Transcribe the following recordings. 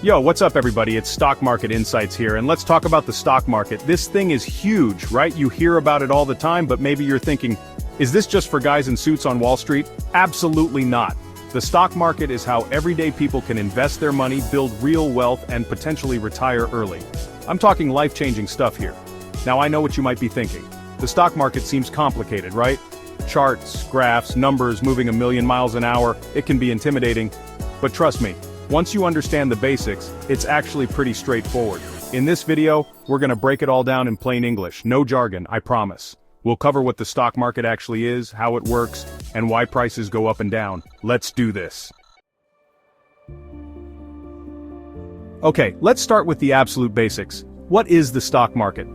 Yo, what's up everybody? It's Stock Market Insights here, and let's talk about the stock market. This thing is huge, right? You hear about it all the time, but maybe you're thinking, is this just for guys in suits on Wall Street? Absolutely not. The stock market is how everyday people can invest their money, build real wealth, and potentially retire early. I'm talking life-changing stuff here. Now I know what you might be thinking. The stock market seems complicated, right? Charts, graphs, numbers moving a million miles an hour, it can be intimidating. But trust me, once you understand the basics, it's actually pretty straightforward. In this video, we're gonna break it all down in plain English, no jargon, I promise. We'll cover what the stock market actually is, how it works, and why prices go up and down. Let's do this. Okay, let's start with the absolute basics. What is the stock market?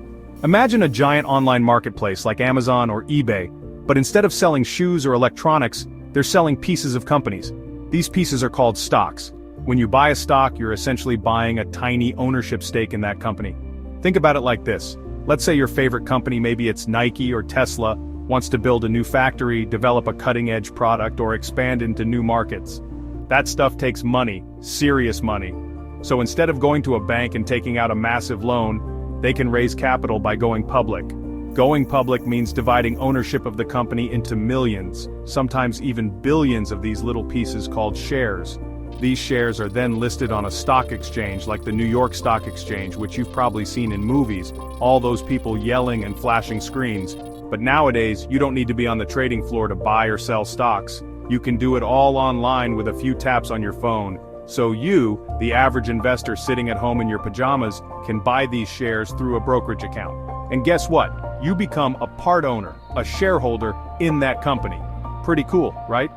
Imagine a giant online marketplace like Amazon or eBay, but instead of selling shoes or electronics, they're selling pieces of companies. These pieces are called stocks. When you buy a stock, you're essentially buying a tiny ownership stake in that company. Think about it like this. Let's say your favorite company, maybe it's Nike or Tesla, wants to build a new factory, develop a cutting-edge product, or expand into new markets. That stuff takes money, serious money. So instead of going to a bank and taking out a massive loan, they can raise capital by going public. Going public means dividing ownership of the company into millions, sometimes even billions of these little pieces called shares. These shares are then listed on a stock exchange like the New York Stock Exchange, which you've probably seen in movies, all those people yelling and flashing screens. But nowadays, you don't need to be on the trading floor to buy or sell stocks. You can do it all online with a few taps on your phone. So you, the average investor sitting at home in your pajamas, can buy these shares through a brokerage account. And guess what? You become a part owner, a shareholder in that company. Pretty cool, right?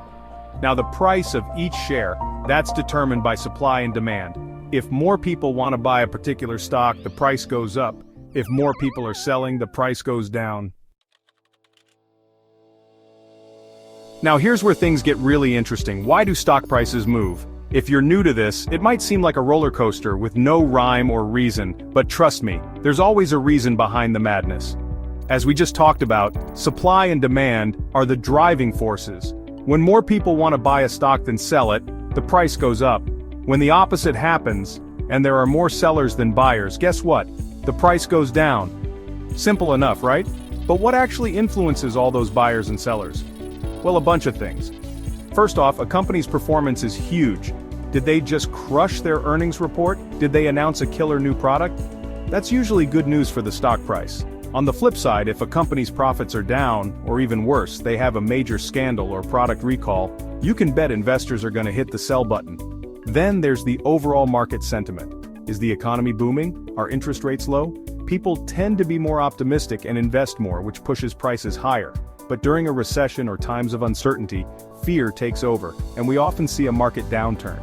Now the price of each share, that's determined by supply and demand. If more people want to buy a particular stock, the price goes up. If more people are selling, the price goes down. Now here's where things get really interesting. Why do stock prices move? If you're new to this, it might seem like a roller coaster with no rhyme or reason, but trust me, there's always a reason behind the madness. As we just talked about, supply and demand are the driving forces. When more people want to buy a stock than sell it, the price goes up. When the opposite happens, and there are more sellers than buyers, guess what? The price goes down. Simple enough, right? But what actually influences all those buyers and sellers? Well, a bunch of things. First off, a company's performance is huge. Did they just crush their earnings report? Did they announce a killer new product? That's usually good news for the stock price. On the flip side, if a company's profits are down, or even worse, they have a major scandal or product recall, you can bet investors are going to hit the sell button. Then there's the overall market sentiment. Is the economy booming? Are interest rates low? People tend to be more optimistic and invest more, which pushes prices higher. But during a recession or times of uncertainty, fear takes over, and we often see a market downturn.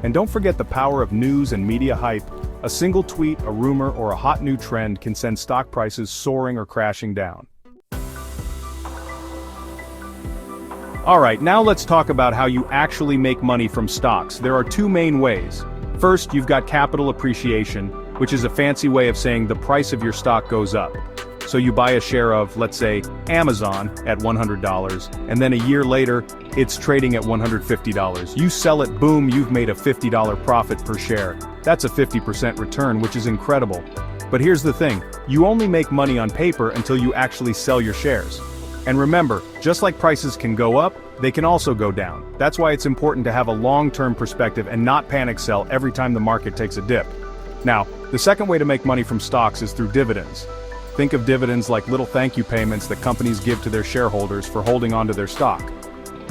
And don't forget the power of news and media hype. A single tweet, a rumor, or a hot new trend can send stock prices soaring or crashing down. Alright, now let's talk about how you actually make money from stocks. There are two main ways. First, you've got capital appreciation, which is a fancy way of saying the price of your stock goes up. So you buy a share of, let's say, Amazon at $100, and then a year later, it's trading at $150. You sell it, boom, you've made a $50 profit per share. That's a 50% return, which is incredible. But here's the thing, you only make money on paper until you actually sell your shares. And remember, just like prices can go up, they can also go down. That's why it's important to have a long-term perspective and not panic sell every time the market takes a dip. Now, the second way to make money from stocks is through dividends. Think of dividends like little thank you payments that companies give to their shareholders for holding onto their stock.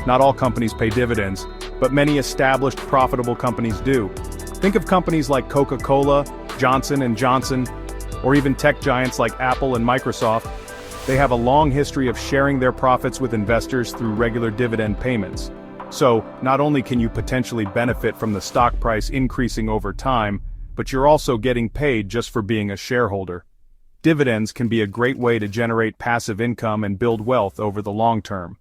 Not all companies pay dividends, but many established profitable companies do. Think of companies like Coca-Cola, Johnson & Johnson, or even tech giants like Apple and Microsoft. They have a long history of sharing their profits with investors through regular dividend payments. So, not only can you potentially benefit from the stock price increasing over time, but you're also getting paid just for being a shareholder. Dividends can be a great way to generate passive income and build wealth over the long term.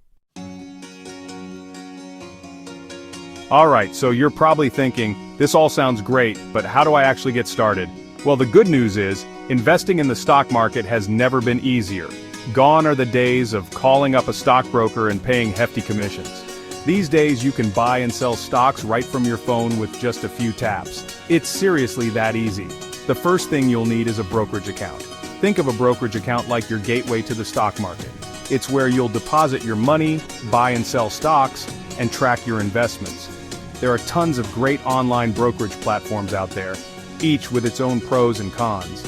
Alright, so you're probably thinking, this all sounds great, but how do I actually get started? Well, the good news is, investing in the stock market has never been easier. Gone are the days of calling up a stockbroker and paying hefty commissions. These days you can buy and sell stocks right from your phone with just a few taps. It's seriously that easy. The first thing you'll need is a brokerage account. Think of a brokerage account like your gateway to the stock market. It's where you'll deposit your money, buy and sell stocks, and track your investments. There are tons of great online brokerage platforms out there, each with its own pros and cons.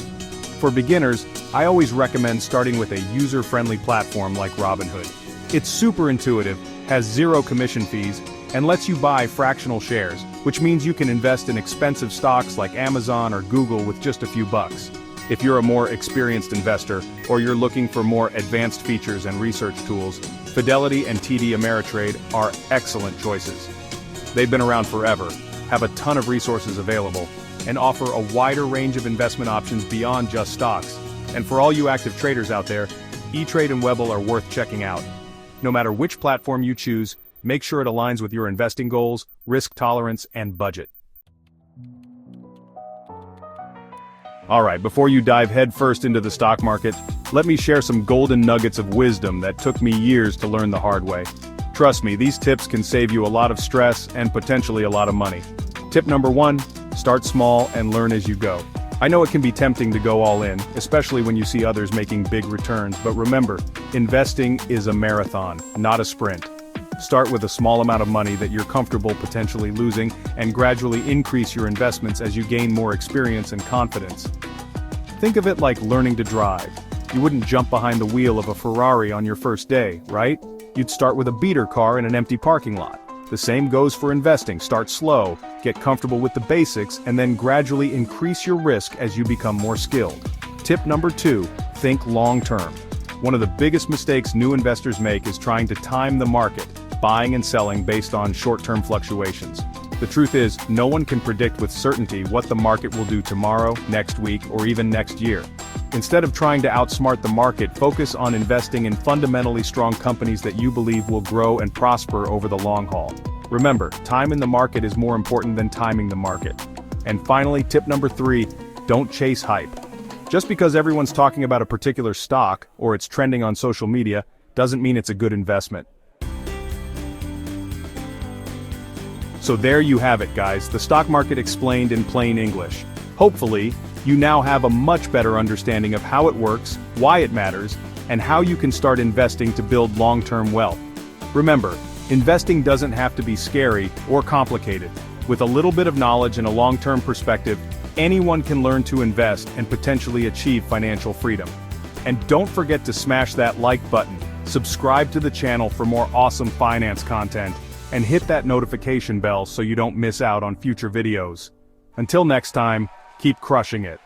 For beginners, I always recommend starting with a user-friendly platform like Robinhood. It's super intuitive, has zero commission fees, and lets you buy fractional shares, which means you can invest in expensive stocks like Amazon or Google with just a few bucks. If you're a more experienced investor, or you're looking for more advanced features and research tools, Fidelity and TD Ameritrade are excellent choices. They've been around forever, have a ton of resources available, and offer a wider range of investment options beyond just stocks. And for all you active traders out there, E-Trade and Webull are worth checking out. No matter which platform you choose, make sure it aligns with your investing goals, risk tolerance, and budget. Alright, before you dive headfirst into the stock market, let me share some golden nuggets of wisdom that took me years to learn the hard way. Trust me, these tips can save you a lot of stress and potentially a lot of money. Tip number 1, start small and learn as you go. I know it can be tempting to go all in, especially when you see others making big returns, but remember, investing is a marathon, not a sprint. Start with a small amount of money that you're comfortable potentially losing, and gradually increase your investments as you gain more experience and confidence. Think of it like learning to drive. You wouldn't jump behind the wheel of a Ferrari on your first day, right? You'd start with a beater car in an empty parking lot. The same goes for investing. Start slow, get comfortable with the basics, and then gradually increase your risk as you become more skilled. Tip number 2, think long-term. One of the biggest mistakes new investors make is trying to time the market, buying and selling based on short-term fluctuations. The truth is, no one can predict with certainty what the market will do tomorrow, next week, or even next year. Instead of trying to outsmart the market, focus on investing in fundamentally strong companies that you believe will grow and prosper over the long haul. Remember, time in the market is more important than timing the market. And finally, tip number 3, don't chase hype. Just because everyone's talking about a particular stock, or it's trending on social media, doesn't mean it's a good investment. So there you have it, guys, the stock market explained in plain English. Hopefully, you now have a much better understanding of how it works, why it matters, and how you can start investing to build long-term wealth. Remember, investing doesn't have to be scary or complicated. With a little bit of knowledge and a long-term perspective, anyone can learn to invest and potentially achieve financial freedom. And don't forget to smash that like button, subscribe to the channel for more awesome finance content, and hit that notification bell so you don't miss out on future videos. Until next time, keep crushing it.